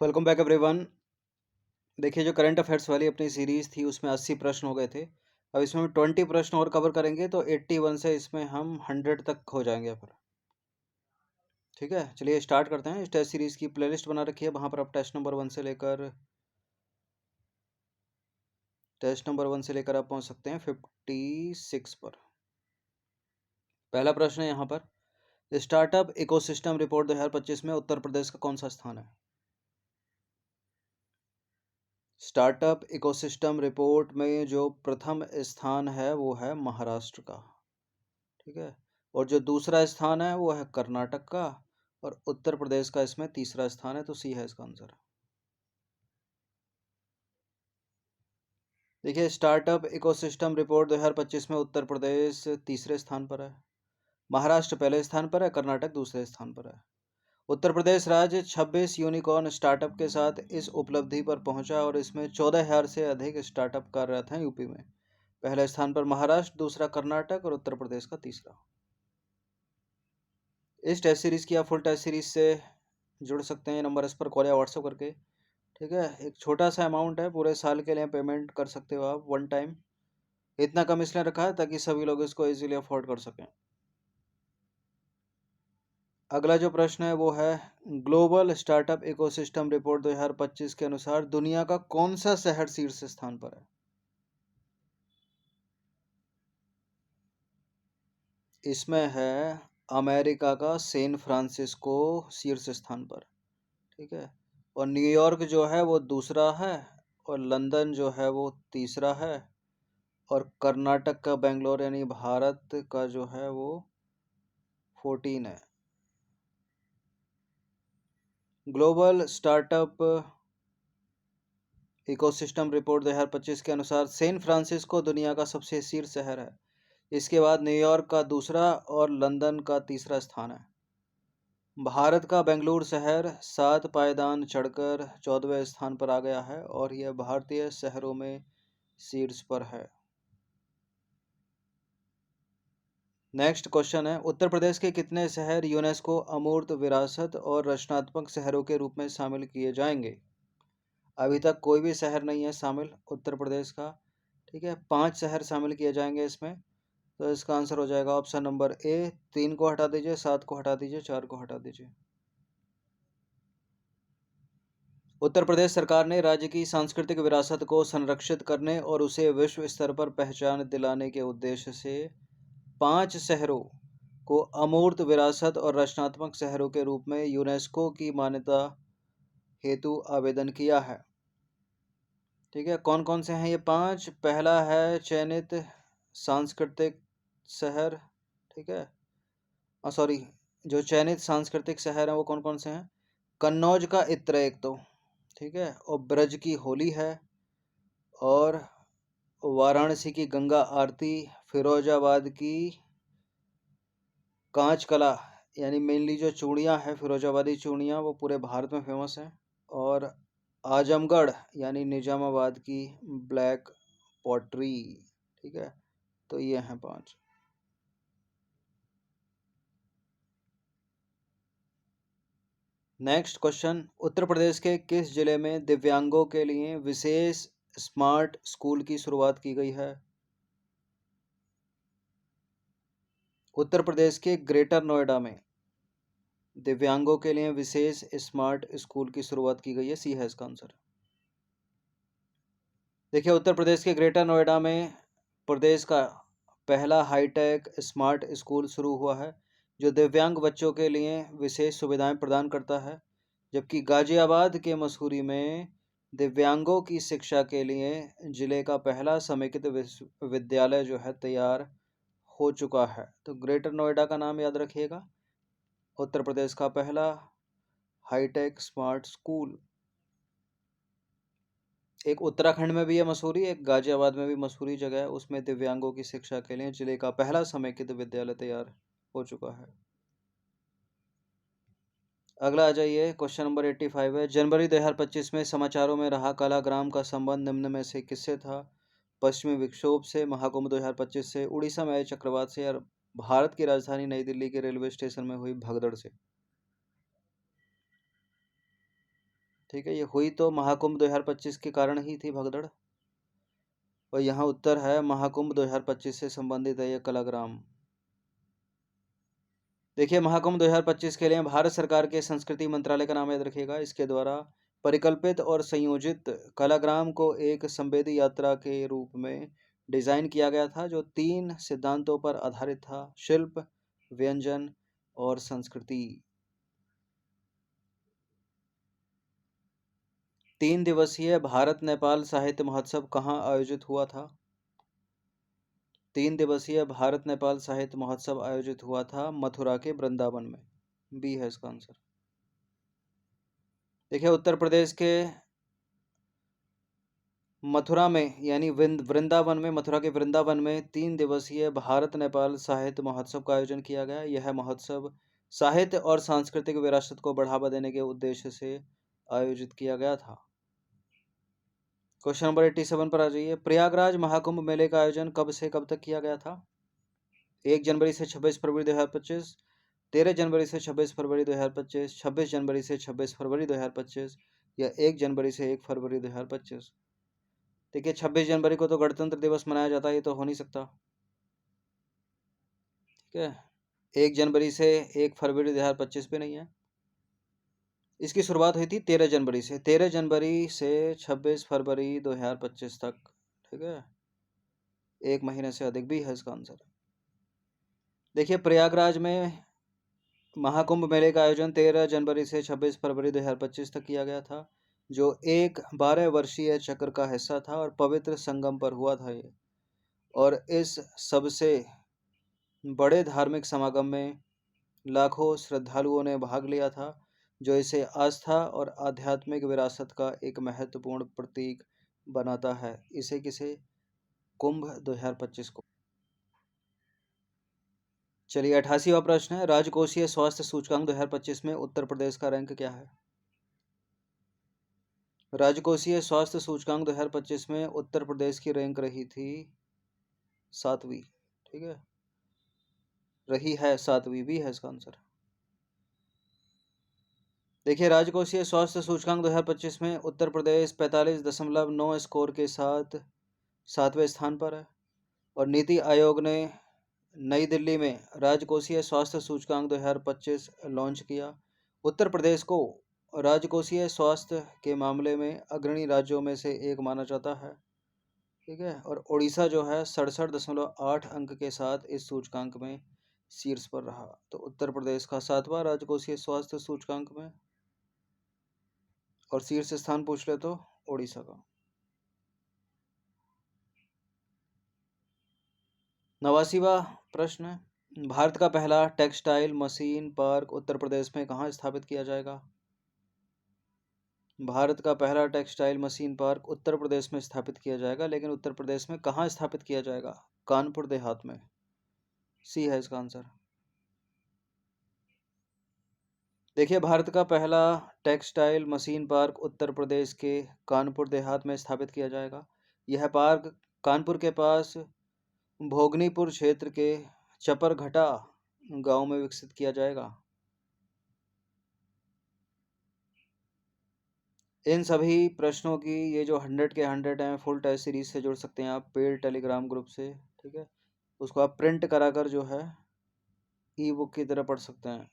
Welcome back everyone. देखिए, जो current affairs वाली अपनी सीरीज थी उसमें 80 प्रश्न हो गए थे। अब इसमें हम 20 प्रश्न और कवर करेंगे तो 81 से इसमें हम 100 तक हो जाएंगे फिर। ठीक है, चलिए स्टार्ट करते हैं। इस टेस्ट सीरीज की प्लेलिस्ट बना रखी है, वहाँ पर आप टेस्ट नंबर 1 से लेकर आप पहुँच सकते हैं 56 पर। पहला प्रश्न है यहाँ पर, स्टार्टअप इकोसिस्टम रिपोर्ट 2025 में उत्तर प्रदेश का कौन सा स्थान है? स्टार्टअप इकोसिस्टम रिपोर्ट में जो प्रथम स्थान है वो है महाराष्ट्र का। ठीक है, और जो दूसरा स्थान है वो है कर्नाटक का, और उत्तर प्रदेश का इसमें तीसरा स्थान है, तो सी है इसका आंसर। देखिए, स्टार्टअप इकोसिस्टम रिपोर्ट 2025 में उत्तर प्रदेश तीसरे स्थान पर है, महाराष्ट्र पहले स्थान पर है, कर्नाटक दूसरे स्थान पर है। उत्तर प्रदेश राज्य 26 यूनिकॉर्न स्टार्टअप के साथ इस उपलब्धि पर पहुंचा और इसमें 14,000 से अधिक स्टार्टअप कार्यरत हैं यूपी में। पहले स्थान पर महाराष्ट्र, दूसरा कर्नाटक और उत्तर प्रदेश का तीसरा। इस टेस्ट सीरीज की आप फुल टेस्ट सीरीज से जुड़ सकते हैं, नंबर इस पर कॉल या व्हाट्सअप करके। ठीक है, एक छोटा सा अमाउंट है, पूरे साल के लिए पेमेंट कर सकते हो आप वन टाइम। इतना कम इसलिए रखा है ताकि सभी लोग इसको इजीली अफोर्ड कर सकें। अगला जो प्रश्न है वो है, ग्लोबल स्टार्टअप इकोसिस्टम रिपोर्ट 2025 के अनुसार दुनिया का कौन सा शहर शीर्ष स्थान पर है? इसमें है अमेरिका का सैन फ्रांसिस्को शीर्ष स्थान पर। ठीक है, और न्यूयॉर्क जो है वो दूसरा है, और लंदन जो है वो तीसरा है, और कर्नाटक का बेंगलोर यानी भारत का जो है वो 14 है। ग्लोबल स्टार्टअप इकोसिस्टम रिपोर्ट 2025 के अनुसार सैन फ्रांसिस्को दुनिया का सबसे शीर्ष शहर है। इसके बाद न्यूयॉर्क का दूसरा और लंदन का तीसरा स्थान है। भारत का बेंगलुरु शहर 7 पायदान चढ़कर 14वें स्थान पर आ गया है और यह भारतीय शहरों में शीर्ष पर है। नेक्स्ट क्वेश्चन है, उत्तर प्रदेश के कितने शहर यूनेस्को अमूर्त विरासत और रचनात्मक शहरों के रूप में शामिल किए जाएंगे? अभी तक कोई भी शहर नहीं है शामिल उत्तर प्रदेश का। ठीक है, 5 शहर शामिल किए जाएंगे इसमें, तो इसका आंसर हो जाएगा ऑप्शन नंबर ए। 3 को हटा दीजिए, 7 को हटा दीजिए, 4 को हटा दीजिए। उत्तर प्रदेश सरकार ने राज्य की सांस्कृतिक विरासत को संरक्षित करने और उसे विश्व स्तर पर पहचान दिलाने के उद्देश्य से 5 शहरों को अमूर्त विरासत और रचनात्मक शहरों के रूप में यूनेस्को की मान्यता हेतु आवेदन किया है। ठीक है, कौन कौन से हैं ये 5? पहला है चयनित सांस्कृतिक शहर। ठीक है, सॉरी, जो चयनित सांस्कृतिक शहर हैं वो कौन कौन से हैं? कन्नौज का इत्र एक तो, ठीक है, और ब्रज की होली है, और वाराणसी की गंगा आरती, फिरोजाबाद की कांच कला यानी मेनली जो चूड़ियाँ हैं फिरोजाबादी चूड़ियाँ वो पूरे भारत में फेमस हैं, और आजमगढ़ यानी निजामाबाद की ब्लैक पॉटरी। ठीक है, तो ये हैं 5। नेक्स्ट क्वेश्चन, उत्तर प्रदेश के किस जिले में दिव्यांगों के लिए विशेष स्मार्ट स्कूल की शुरुआत की गई है? उत्तर प्रदेश के ग्रेटर नोएडा में दिव्यांगों के लिए विशेष स्मार्ट स्कूल की शुरुआत की गई है, सी है इसका आंसर। देखिए, उत्तर प्रदेश के ग्रेटर नोएडा में प्रदेश का पहला हाईटेक स्मार्ट स्कूल शुरू हुआ है जो दिव्यांग बच्चों के लिए विशेष सुविधाएं प्रदान करता है, जबकि गाजियाबाद के मसूरी में दिव्यांगों की शिक्षा के लिए जिले का पहला समेकित विश्वविद्यालय जो है तैयार हो चुका है। तो ग्रेटर नोएडा का नाम याद रखिएगा, उत्तर प्रदेश का पहला हाईटेक स्मार्ट स्कूल। एक उत्तराखंड में भी है मसूरी, एक गाजियाबाद में भी मसूरी जगह है, उसमें दिव्यांगों की शिक्षा के लिए जिले का पहला समेकित विद्यालय तैयार हो चुका है। अगला आ जाइए, क्वेश्चन नंबर 85 है, जनवरी 2025 में समाचारों में रहा काला ग्राम का संबंध निम्न में से किससे था? पश्चिमी विक्षोभ से, महाकुंभ 2025 से, उड़ीसा में आए चक्रवात से, या भारत की राजधानी नई दिल्ली के रेलवे स्टेशन में हुई भगदड़ से? ठीक है, ये हुई तो महाकुंभ 2025 के कारण ही थी भगदड़। और यहाँ उत्तर है महाकुंभ 2025 से संबंधित है ये कलाग्राम। देखिए, महाकुंभ 2025 के लिए भारत सरकार के संस्कृति मंत्रालय का नाम याद रखिएगा। इसके द्वारा परिकल्पित और संयोजित कलाग्राम को एक संवेदी यात्रा के रूप में डिजाइन किया गया था, जो 3 सिद्धांतों पर आधारित था: शिल्प, व्यंजन और संस्कृति। 3 दिवसीय भारत नेपाल साहित्य महोत्सव कहाँ आयोजित हुआ था? 3 दिवसीय भारत नेपाल साहित्य महोत्सव आयोजित हुआ था मथुरा के वृंदावन में। बी है इसका आंसर। देखिए, उत्तर प्रदेश के मथुरा में यानी वृंदावन में, मथुरा के वृंदावन में 3 दिवसीय भारत नेपाल साहित्य महोत्सव का आयोजन किया गया। यह महोत्सव साहित्य और सांस्कृतिक विरासत को बढ़ावा देने के उद्देश्य से आयोजित किया गया था। क्वेश्चन नंबर 87 पर आ जाइए। प्रयागराज महाकुंभ मेले का आयोजन कब से कब तक किया गया था? 1 जनवरी से 26 फरवरी 2025, 13 जनवरी से 26 फरवरी 2025, 26 जनवरी से 26 फरवरी 2025 या 1 जनवरी से 1 फरवरी 2025। देखिए, 26 जनवरी को तो गणतंत्र दिवस मनाया जाता है, ये तो हो नहीं सकता। ठीक है, 1 जनवरी से 1 फरवरी 2025 पे नहीं है। इसकी शुरुआत हुई थी 13 जनवरी से, 13 जनवरी से 26 फरवरी 2025 तक। ठीक है, 1 महीने से अधिक भी है इसका आंसर। देखिए, प्रयागराज में महाकुंभ मेले का आयोजन 13 जनवरी से 26 फरवरी 2025 तक किया गया था, जो एक 12 वर्षीय चक्र का हिस्सा था और पवित्र संगम पर हुआ था ये। और इस सबसे बड़े धार्मिक समागम में लाखों श्रद्धालुओं ने भाग लिया था, जो इसे आस्था और आध्यात्मिक विरासत का एक महत्वपूर्ण प्रतीक बनाता है। इसे किसे कुंभ 2025 को। चलिए, 88वां प्रश्न है। राजकोषीय स्वास्थ्य सूचकांक 2025 में उत्तर प्रदेश का रैंक क्या है? राजकोषीय स्वास्थ्य सूचकांक 2025 में उत्तर प्रदेश की रैंक रही थी 7वीं। ठीक है, रही है 7वीं, भी है इसका आंसर। देखिए, राजकोषीय स्वास्थ्य सूचकांक 2025 में उत्तर प्रदेश 45.9 स्कोर के साथ 7वें स्थान पर है। और नीति आयोग ने नई दिल्ली में राजकोषीय स्वास्थ्य सूचकांक 2025 लॉन्च किया। उत्तर प्रदेश को राजकोषीय स्वास्थ्य के मामले में अग्रणी राज्यों में से एक माना जाता है। ठीक है, और उड़ीसा जो है 67.8 अंक के साथ इस सूचकांक में शीर्ष पर रहा। तो उत्तर प्रदेश का 7वां राजकोषीय स्वास्थ्य सूचकांक में, और शीर्ष स्थान पूछ ले तो उड़ीसा का। 89वां प्रश्न, भारत का पहला textile machine park Uttar Pradesh में कहाँ स्थापित किया जाएगा? भारत का पहला textile machine park Uttar Pradesh में स्थापित किया जाएगा, लेकिन उत्तर प्रदेश में कहाँ स्थापित किया जाएगा? कानपुर देहात में। सी है इसका आंसर। देखिए, भारत का पहला textile machine park Uttar Pradesh के कानपुर देहात में स्थापित किया जाएगा। यह पार्क कानपुर के पास भोगनीपुर क्षेत्र के चपरघटा गांव में विकसित किया जाएगा। इन सभी प्रश्नों की ये जो 100 के 100 हैं, फुल टेस्ट सीरीज से जुड़ सकते हैं आप पेड टेलीग्राम ग्रुप से। ठीक है, उसको आप प्रिंट कराकर जो है ई बुक की तरह पढ़ सकते हैं।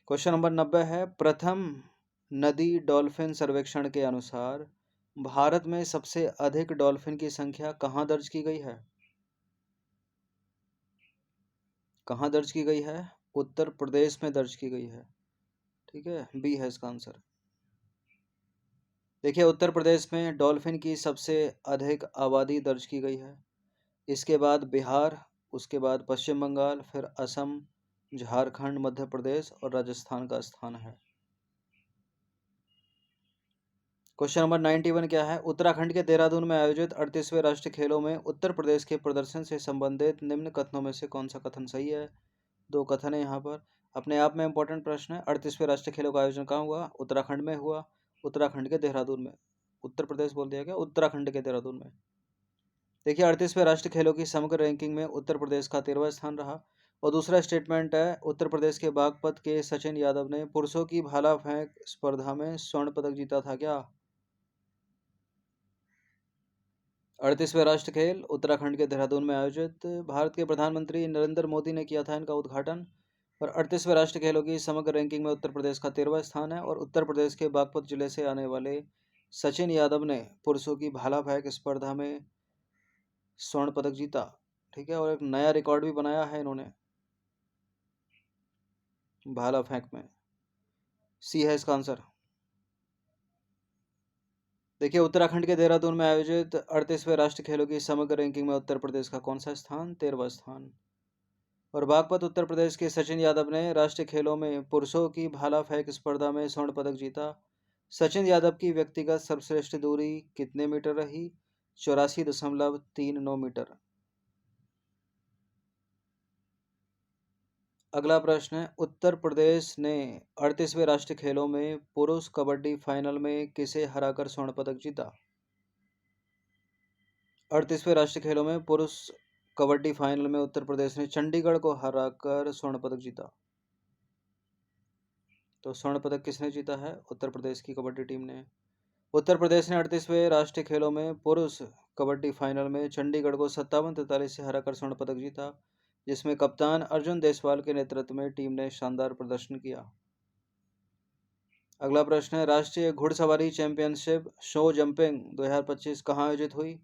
क्वेश्चन नंबर 90 है। प्रथम नदी डॉल्फिन सर्वेक्षण के अनुसार भारत में सबसे अधिक डॉल्फिन की संख्या कहाँ दर्ज की गई है? कहाँ दर्ज की गई है? उत्तर प्रदेश में दर्ज की गई है। ठीक है, बी है इसका आंसर। देखिए, उत्तर प्रदेश में डॉल्फिन की सबसे अधिक आबादी दर्ज की गई है। इसके बाद बिहार, उसके बाद पश्चिम बंगाल, फिर असम, झारखंड, मध्य प्रदेश और राजस्थान का स्थान है। क्वेश्चन नंबर 91 क्या है? उत्तराखंड के देहरादून में आयोजित 38वें राष्ट्रीय खेलों में उत्तर प्रदेश के प्रदर्शन से संबंधित निम्न कथनों में से कौन सा कथन सही है? 2 कथन है यहाँ पर। अपने आप में इंपॉर्टेंट प्रश्न है। 38वें राष्ट्रीय खेलों का आयोजन कहाँ हुआ? उत्तराखंड में हुआ। उत्तराखंड के देहरादून में। उत्तर प्रदेश बोल दिया गया, उत्तराखंड के देहरादून में। देखिए, 38वें राष्ट्रीय खेलों की समग्र रैंकिंग में उत्तर प्रदेश का 13वां स्थान रहा। और दूसरा स्टेटमेंट है, उत्तर प्रदेश के बागपत के सचिन यादव ने पुरुषों की भाला फेंक स्पर्धा में स्वर्ण पदक जीता था क्या? 38वें राष्ट्रीय खेल उत्तराखंड के देहरादून में आयोजित। भारत के प्रधानमंत्री नरेंद्र मोदी ने किया था इनका उद्घाटन। और 38वें राष्ट्रीय खेलों की समग्र रैंकिंग में उत्तर प्रदेश का 13वां स्थान है। और उत्तर प्रदेश के बागपत जिले से आने वाले सचिन यादव ने पुरुषों की भाला फेंक स्पर्धा में स्वर्ण पदक जीता। ठीक है, और एक नया रिकॉर्ड भी बनाया है इन्होंने भाला फेंक में। सी है इसका आंसर। देखिए, उत्तराखंड के देहरादून में आयोजित 38वें राष्ट्रीय खेलों की समग्र रैंकिंग में उत्तर प्रदेश का कौन सा स्थान? 13वां स्थान। और बागपत उत्तर प्रदेश के सचिन यादव ने राष्ट्रीय खेलों में पुरुषों की भाला फेंक स्पर्धा में स्वर्ण पदक जीता। सचिन यादव की व्यक्तिगत सर्वश्रेष्ठ दूरी कितने मीटर रही? 84.39 मीटर। अगला प्रश्न है, उत्तर प्रदेश ने 38वें राष्ट्रीय खेलों में पुरुष कबड्डी फाइनल में किसे हराकर स्वर्ण पदक जीता? 38वें राष्ट्रीय खेलों में पुरुष कबड्डी फाइनल में उत्तर प्रदेश ने चंडीगढ़ को हराकर स्वर्ण पदक जीता। तो स्वर्ण पदक किसने जीता है? उत्तर प्रदेश की कबड्डी टीम ने। उत्तर प्रदेश ने 38वें राष्ट्रीय खेलों में पुरुष कबड्डी फाइनल में चंडीगढ़ को 57-43 से हराकर स्वर्ण पदक जीता, जिसमें कप्तान अर्जुन देसवाल के नेतृत्व में टीम ने शानदार प्रदर्शन किया। अगला प्रश्न है, राष्ट्रीय घुड़सवारी चैंपियनशिप शो जंपिंग 2025 कहाँ आयोजित हुई?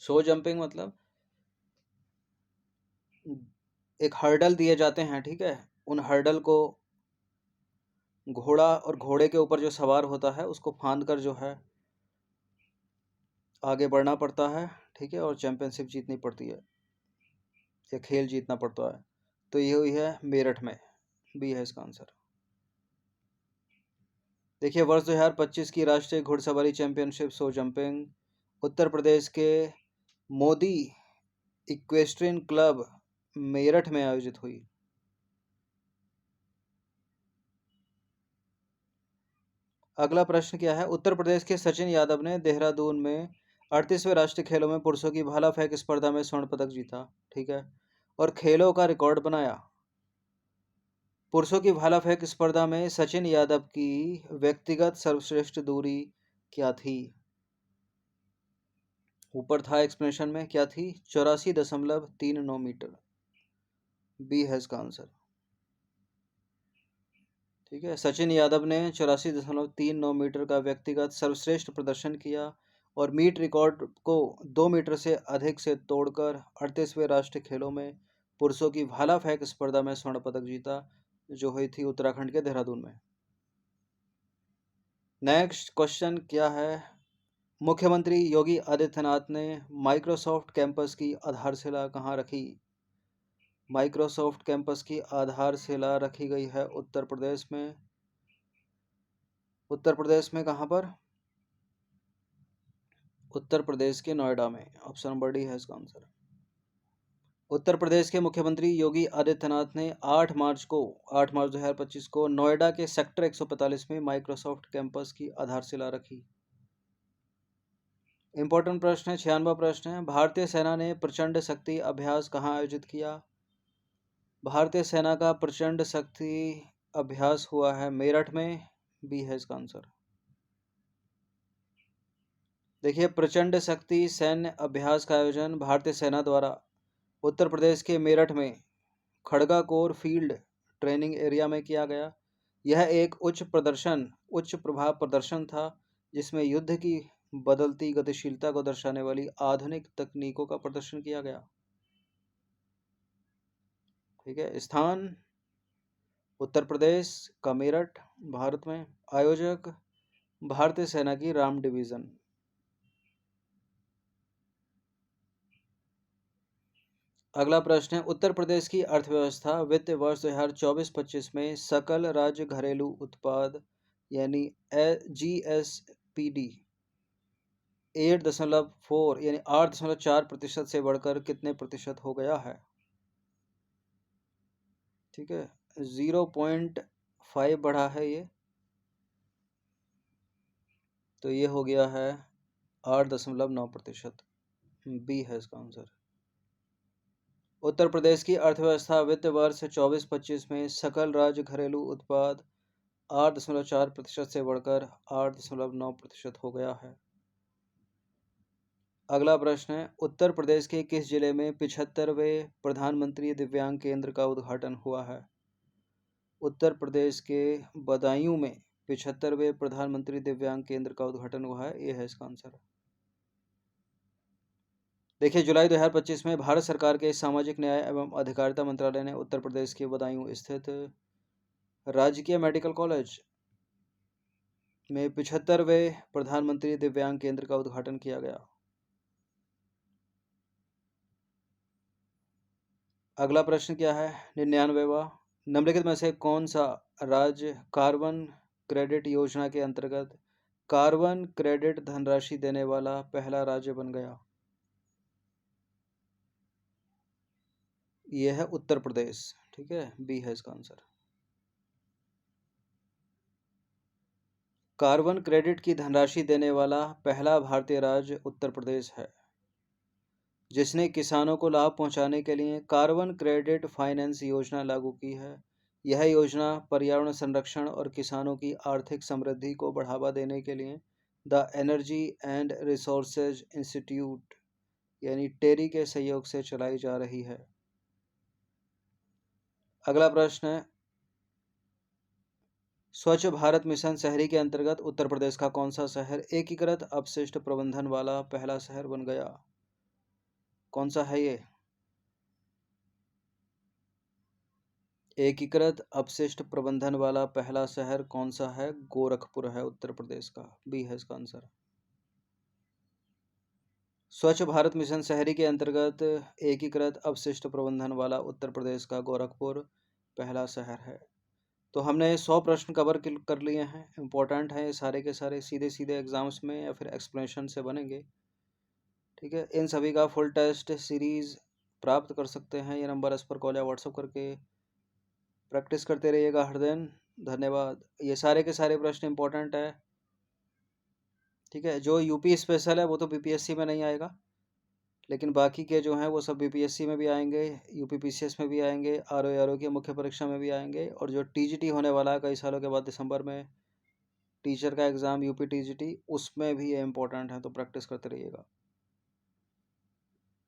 शो जंपिंग मतलब एक हर्डल दिए जाते हैं, ठीक है, उन हर्डल को घोड़ा और घोड़े के ऊपर जो सवार होता है उसको फांद कर जो है आगे बढ़ना पड़ता है, ठीक है, और चैंपियनशिप जीतनी पड़ती है या खेल जीतना पड़ता है। तो ये हुई है मेरठ में। बी है इसका आंसर। देखिए, वर्ष 2025 की राष्ट्रीय घुड़सवारी championship show jumping Uttar Pradesh के मोदी इक्वेस्ट्रियन क्लब मेरठ में आयोजित हुई। अगला प्रश्न क्या है, उत्तर प्रदेश के सचिन यादव ने देहरादून में 38वें राष्ट्रीय खेलों में पुरुषों की भाला फेंक स्पर्धा में स्वर्ण पदक जीता, ठीक है, और खेलों का रिकॉर्ड बनाया। पुरुषों की भाला फेंक स्पर्धा में सचिन यादव की व्यक्तिगत सर्वश्रेष्ठ दूरी क्या थी? ऊपर था एक्सप्लेनेशन में, क्या थी? 84.39 मीटर। बी है इसका आंसर। ठीक है, सचिन यादव ने 84.39 मीटर का व्यक्तिगत सर्वश्रेष्ठ प्रदर्शन किया और मीट रिकॉर्ड को 2 मीटर से अधिक से तोड़कर 38वें राष्ट्रीय खेलों में पुरुषों की भाला फेंक स्पर्धा में स्वर्ण पदक जीता, जो हुई थी उत्तराखंड के देहरादून में। नेक्स्ट क्वेश्चन क्या है, मुख्यमंत्री योगी आदित्यनाथ ने माइक्रोसॉफ्ट कैंपस की आधारशिला कहाँ रखी? माइक्रोसॉफ्ट कैंपस की आधारशिला रखी गई है उत्तर प्रदेश में। उत्तर प्रदेश में कहाँ पर? उत्तर प्रदेश के नोएडा में। ऑप्शन नंबर डी है इसका आंसर। उत्तर प्रदेश के मुख्यमंत्री योगी आदित्यनाथ ने 8 मार्च 2025 को नोएडा के सेक्टर 145 में माइक्रोसॉफ्ट कैंपस की आधारशिला रखी। इंपॉर्टेंट प्रश्न है, 96वां प्रश्न है, भारतीय सेना ने प्रचंड शक्ति अभ्यास कहाँ आयोजित किया? भारतीय सेना का प्रचंड शक्ति अभ्यास हुआ है मेरठ में। बी है इसका आंसर। देखिए, प्रचंड शक्ति सैन्य अभ्यास का आयोजन भारतीय सेना द्वारा उत्तर प्रदेश के मेरठ में Khadga core field training area में किया गया। यह एक उच्च प्रभाव प्रदर्शन था, जिसमें युद्ध की बदलती गतिशीलता को दर्शाने वाली आधुनिक तकनीकों का प्रदर्शन किया गया। ठीक है, स्थान उत्तर प्रदेश का मेरठ भारत में। आयोजक भारतीय सेना की राम डिवीजन। अगला प्रश्न है, उत्तर प्रदेश की अर्थव्यवस्था वित्त वर्ष 2024-25 में सकल राज्य घरेलू उत्पाद यानी GSPD 8.4 यानी 8.4% से बढ़कर कितने प्रतिशत हो गया है? ठीक है, 0.5 बढ़ा है ये, तो ये हो गया है 8.9%। बी है इसका आंसर। उत्तर प्रदेश की अर्थव्यवस्था वित्त वर्ष 24-25 में सकल राज्य घरेलू उत्पाद 8.4% से बढ़कर 8.9% हो गया है। अगला प्रश्न है, उत्तर प्रदेश के किस जिले में 75वें प्रधानमंत्री दिव्यांग केंद्र का उद्घाटन हुआ है? उत्तर प्रदेश के बदायूं में 75वें प्रधानमंत्री दिव्यांग केंद्र का उद्घाटन हुआ है। ये है इसका आंसर। देखिए, जुलाई 2025 में भारत सरकार के सामाजिक न्याय एवं अधिकारिता मंत्रालय ने उत्तर प्रदेश के बदायूं स्थित राजकीय मेडिकल कॉलेज में 75वें प्रधानमंत्री दिव्यांग केंद्र का उद्घाटन किया गया। अगला प्रश्न क्या है? 99वां, निम्नलिखित में से कौन सा राज्य कार्बन क्रेडिट योजना के अंतर्गत कार्बन क्रेडिट धनराशि देने वाला पहला राज्य बन गया? यह है उत्तर प्रदेश। ठीक है, बी है इसका आंसर। कार्बन क्रेडिट की धनराशि देने वाला पहला भारतीय राज्य उत्तर प्रदेश है, जिसने किसानों को लाभ पहुंचाने के लिए कार्बन क्रेडिट फाइनेंस योजना लागू की है। यह योजना पर्यावरण संरक्षण और किसानों की आर्थिक समृद्धि को बढ़ावा देने के लिए the energy and resources institute यानी टेरी के सहयोग से चलाई जा रही है। अगला प्रश्न है, स्वच्छ भारत मिशन शहरी के अंतर्गत उत्तर प्रदेश का कौन सा शहर एकीकृत अपशिष्ट प्रबंधन वाला पहला शहर बन गया? कौन सा है ये? एकीकृत अपशिष्ट प्रबंधन वाला पहला शहर कौन सा है? गोरखपुर है उत्तर प्रदेश का। बी है इसका आंसर। स्वच्छ भारत मिशन शहरी के अंतर्गत एकीकृत अपशिष्ट प्रबंधन वाला उत्तर प्रदेश का गोरखपुर पहला शहर है। तो हमने 100 प्रश्न कवर कर लिए हैं। इम्पोर्टेंट हैं ये सारे के सारे, सीधे सीधे एग्जाम्स में या फिर एक्सप्लेनेशन से बनेंगे। ठीक है, इन सभी का फुल टेस्ट सीरीज प्राप्त कर सकते हैं ये नंबर इस पर कॉल या व्हाट्सअप करके। प्रैक्टिस करते रहिएगा हर दिन। धन्यवाद। ये सारे के सारे प्रश्न इंपॉर्टेंट है। ठीक है, जो यूपी स्पेशल है वो तो बीपीएससी में नहीं आएगा, लेकिन बाकी के जो हैं वो सब बीपीएससी में भी आएंगे, यूपी पीसीएस में भी आएंगे, आरओ की मुख्य परीक्षा में भी आएंगे। और जो टीजीटी होने वाला है कई सालों के बाद दिसंबर में, टीचर का एग्ज़ाम यूपी टीजीटी, उसमें भी ये इंपॉर्टेंट है, तो प्रैक्टिस करते रहिएगा।